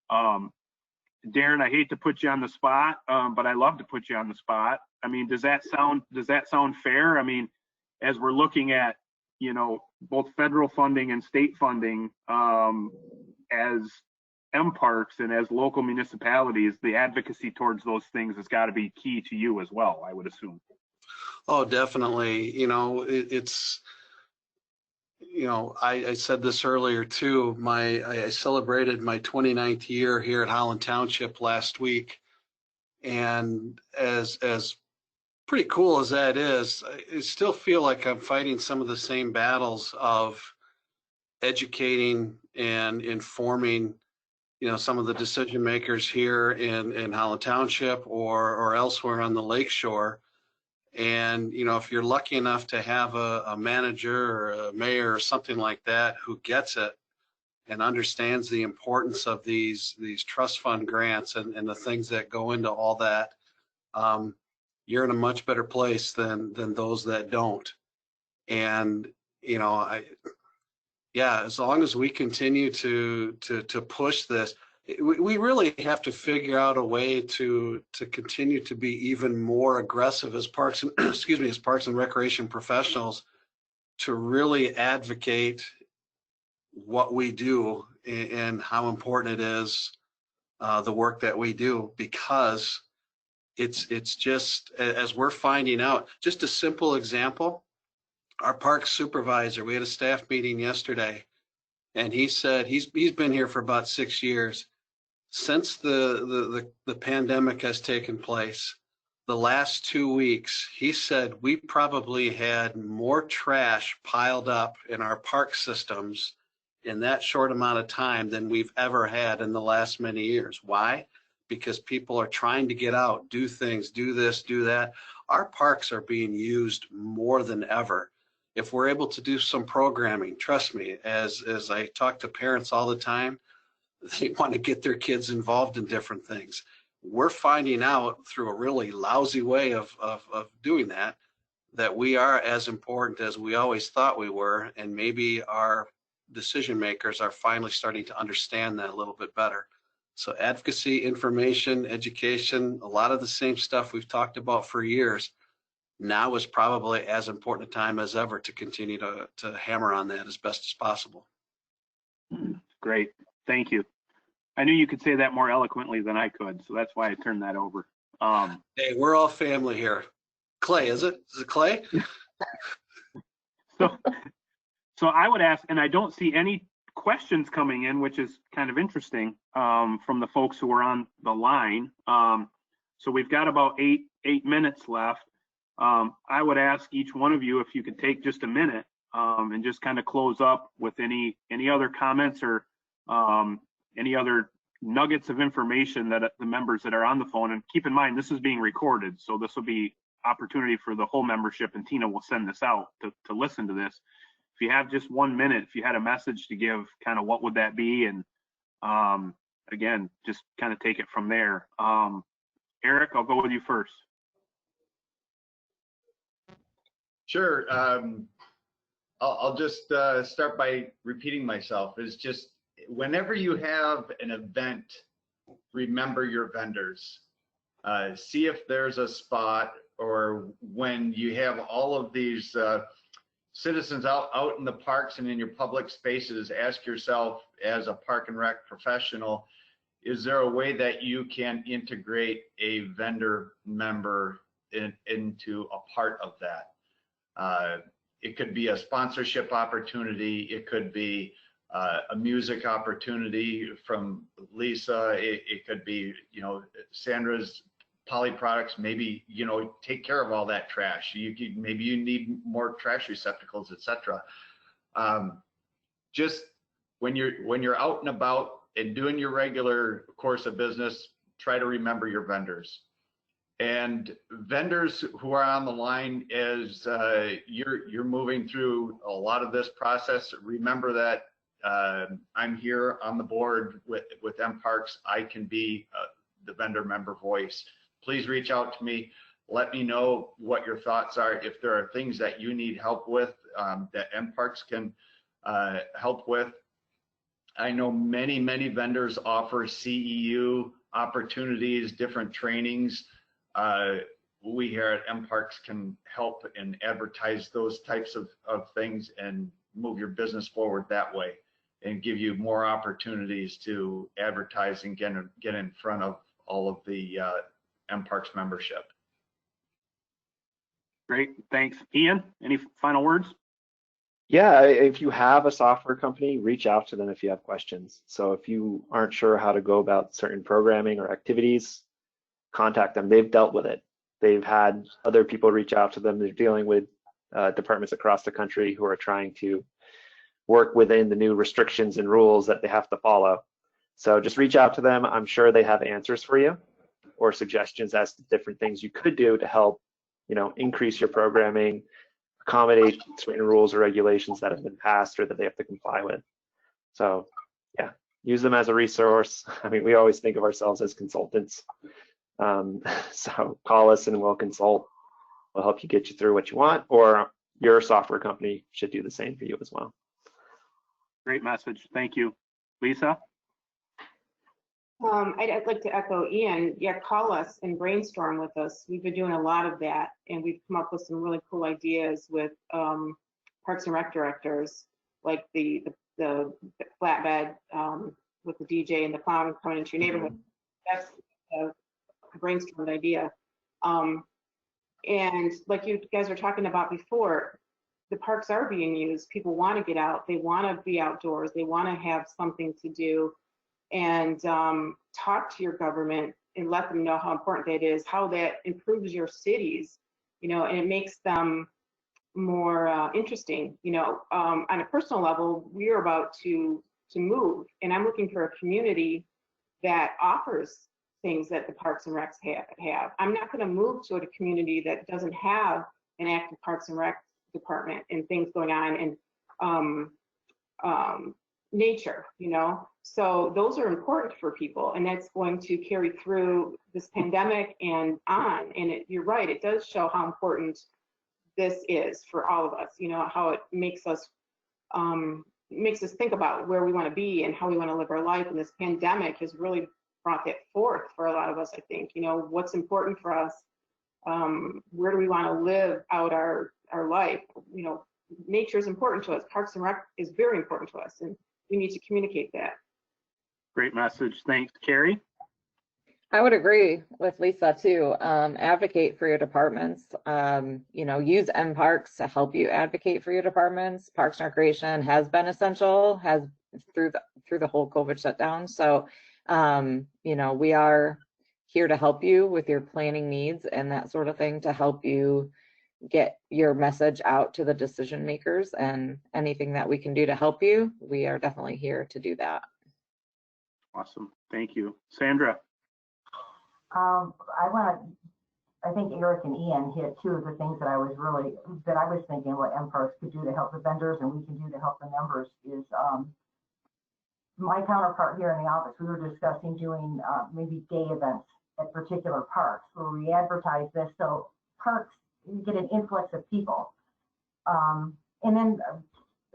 Darrin, I hate to put you on the spot, but I love to put you on the spot. I mean, does that sound fair? I mean, as we're looking at, both federal funding and state funding, as mParks and as local municipalities, the advocacy towards those things has got to be key to you as well, I would assume. Oh, definitely. I said this earlier too. I celebrated my 29th year here at Holland Township last week, and as pretty cool as that is, I still feel like I'm fighting some of the same battles of educating and informing, some of the decision makers here in Holland Township or elsewhere on the lakeshore. And, if you're lucky enough to have a manager or a mayor or something like that who gets it and understands the importance of these trust fund grants and the things that go into all that, you're in a much better place than those that don't. And, as long as we continue to push this, we really have to figure out a way to continue to be even more aggressive as parks and as parks and recreation professionals, to really advocate what we do and how important it is, the work that we do, because it's just, as we're finding out. Just a simple example, our park supervisor, we had a staff meeting yesterday, and he said he's been here for about 6 years. Since the pandemic has taken place, the last 2 weeks, he said we probably had more trash piled up in our park systems in that short amount of time than we've ever had in the last many years. Why? Because people are trying to get out, do things, do this, do that. Our parks are being used more than ever. If we're able to do some programming, trust me, as I talk to parents all the time, they want to get their kids involved in different things. We're finding out through a really lousy way of doing that we are as important as we always thought we were, and maybe our decision makers are finally starting to understand that a little bit better. So advocacy, information, education, a lot of the same stuff we've talked about for years, now is probably as important a time as ever to continue to hammer on that as best as possible. Great, thank you. I knew you could say that more eloquently than I could, so that's why I turned that over. Hey, we're all family here. Clay, is it? Is it Clay? So I would ask, and I don't see any questions coming in, which is kind of interesting, from the folks who are on the line. So we've got about eight minutes left. I would ask each one of you if you could take just a minute and just kind of close up with any other comments or any other nuggets of information that the members that are on the phone. And keep in mind, this is being recorded, so this will be opportunity for the whole membership, and Tina will send this out to listen to this. If you have just 1 minute, if you had a message to give, kind of what would that be? And again, just kind of take it from there. Eric, I'll go with you first. Sure. I'll just start by repeating myself. It's just, whenever you have an event, remember your vendors. See if there's a spot, or when you have all of these citizens out in the parks and in your public spaces, ask yourself, as a park and rec professional, is there a way that you can integrate a vendor member into a part of that? It could be a sponsorship opportunity. It could be a music opportunity from Leesa. It could be, Sandra's Poly Products, maybe, you know, take care of all that trash. Maybe you need more trash receptacles, etc. Just when you're out and about and doing your regular course of business, try to remember your vendors. And vendors who are on the line as you're moving through a lot of this process, remember that I'm here on the board with mParks. I can be the vendor member voice. Please reach out to me. Let me know what your thoughts are. If there are things that you need help with that mParks can help with. I know many vendors offer CEU opportunities, different trainings. We here at mParks can help and advertise those types of things and move your business forward that way and give you more opportunities to advertise and get in front of all of the mParks membership. Great, thanks. Ian, any final words? Yeah, if you have a software company, reach out to them if you have questions. So if you aren't sure how to go about certain programming or activities, contact them. They've dealt with it. They've had other people reach out to them. They're dealing with departments across the country who are trying to work within the new restrictions and rules that they have to follow. So just reach out to them. I'm sure they have answers for you or suggestions as to different things you could do to help, you know, increase your programming, accommodate certain rules or regulations that have been passed or that they have to comply with. So yeah, use them as a resource. I mean, we always think of ourselves as consultants. So call us and we'll consult. We'll help you get you through what you want, or your software company should do the same for you as well. Great message. Thank you. Leesa? I'd like to echo Ian. Yeah, call us and brainstorm with us. We've been doing a lot of that, and we've come up with some really cool ideas with Parks and Rec directors, like the flatbed with the DJ and the clown coming into your neighborhood. That's a brainstormed idea. And like you guys were talking about before, the parks are being used. People want to get out. They want to be outdoors. They want to have something to do. And talk to your government and let them know how important that is, how that improves your cities, you know, and it makes them more interesting. You know, on a personal level, we're about to move, and I'm looking for a community that offers things that the Parks and Recs have. I'm not going to move to a community that doesn't have an active Parks and Rec department and things going on and nature, you know. So those are important for people, and that's going to carry through this pandemic and on. And you're right, it does show how important this is for all of us, you know, how it makes us think about where we want to be and how we want to live our life. And this pandemic has really brought that forth for a lot of us, I think. You know, what's important for us, where do we want to live out our life? You know, nature is important to us. Parks and Rec is very important to us, and we need to communicate that. Great message. Thanks. Carrie? I would agree with Leesa too. Advocate for your departments. You know, use mParks to help you advocate for your departments. Parks and Recreation has been essential, has through the whole COVID shutdown. So, you know, we are here to help you with your planning needs and that sort of thing, to help you get your message out to the decision makers, and anything that we can do to help you, we are definitely here to do that. Awesome. Thank you. Sandra? I think Eric and Ian hit two of the things that I was thinking what mParks could do to help the vendors and we can do to help the members is my counterpart here in the office, we were discussing doing maybe day events at particular parks where we advertise this, so parks, you get an influx of people. And then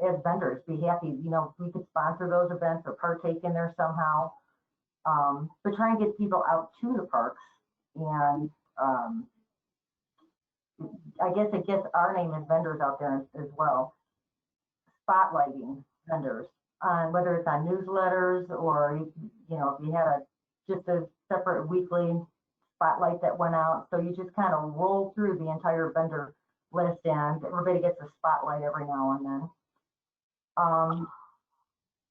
as vendors, be happy, you know, we could sponsor those events or partake in there somehow. But try and get people out to the parks, and I guess it gets our name as vendors out there as well. Spotlighting vendors, whether it's on newsletters or, you know, if you had just a separate weekly spotlight that went out. So you just kind of roll through the entire vendor list and everybody gets a spotlight every now and then.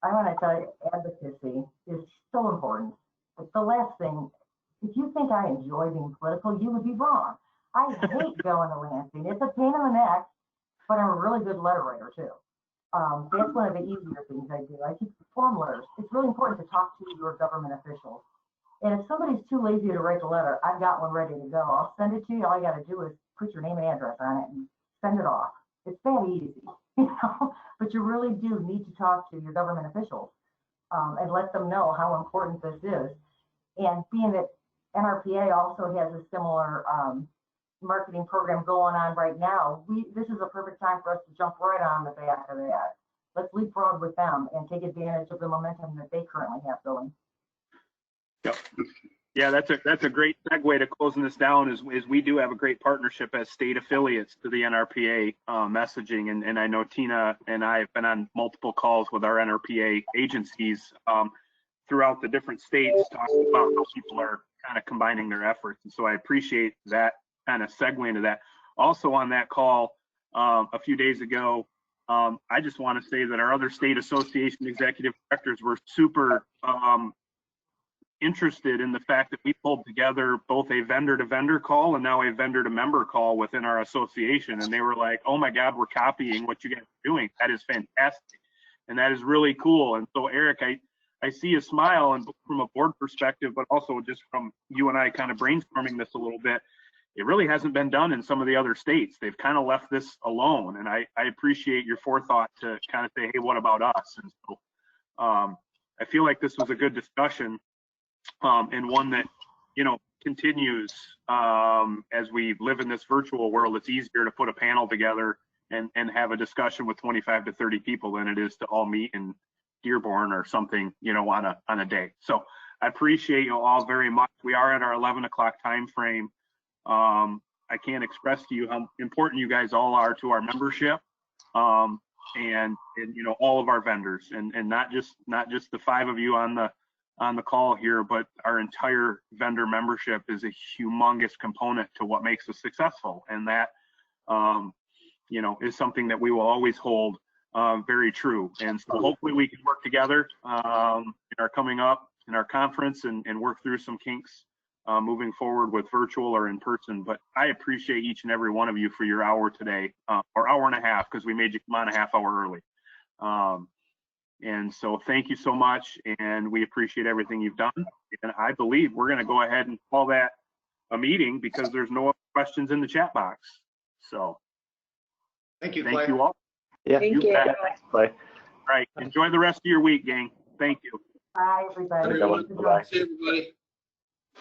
I want to tell you, advocacy is so important. But the last thing If you think I enjoy being political, you would be wrong. I hate going to Lansing. It's a pain in the neck, but I'm a really good letter writer too. That's one of the easier things I do. I keep form letters. It's really important to talk to your government officials. And if somebody's too lazy to write the letter, I've got one ready to go. I'll send it to you. All you got to do is put your name and address on it and send it off. It's that easy, you know. But you really do need to talk to your government officials and let them know how important this is. And being that NRPA also has a similar marketing program going on right now, this is a perfect time for us to jump right on the back of that. Let's leapfrog with them and take advantage of the momentum that they currently have going. Yep. Yeah, that's a great segue to closing this down. Is we do have a great partnership as state affiliates to the NRPA messaging, and I know Tina and I have been on multiple calls with our NRPA agencies throughout the different states talking about how people are kind of combining their efforts, and so I appreciate that kind of segue into that. Also on that call a few days ago, I just want to say that our other state association executive directors were super interested in the fact that we pulled together both a vendor-to-vendor call and now a vendor-to-member call within our association, and they were like, oh my God, we're copying what you guys are doing. That is fantastic, and that is really cool. And so Eric, I see a smile, and from a board perspective, but also just from you and I kind of brainstorming this a little bit, it really hasn't been done in some of the other states. They've kind of left this alone, and I appreciate your forethought to kind of say, hey, what about us? And so I feel like this was a good discussion, and one that, you know, continues as we live in this virtual world. It's easier to put a panel together and have a discussion with 25 to 30 people than it is to all meet in Dearborn or something, you know, on a day. So I appreciate you all very much. We are at our 11 o'clock time frame. I can't express to you how important you guys all are to our membership, and you know, all of our vendors, and not just the 5 of you on the call here, but our entire vendor membership is a humongous component to what makes us successful, and that you know, is something that we will always hold very true. And so hopefully we can work together in our coming up in our conference and work through some kinks moving forward with virtual or in person. But I appreciate each and every one of you for your hour today, or hour and a half, because we made you come on a half hour early. And so thank you so much, and we appreciate everything you've done. And I believe we're going to go ahead and call that a meeting because there's no questions in the chat box. So Thank you, thank you all. Yeah. Thank you. Thanks, Clay. All right. Enjoy the rest of your week, gang. Thank you. Bye, everybody. Have a good one. Bye-bye. See everybody.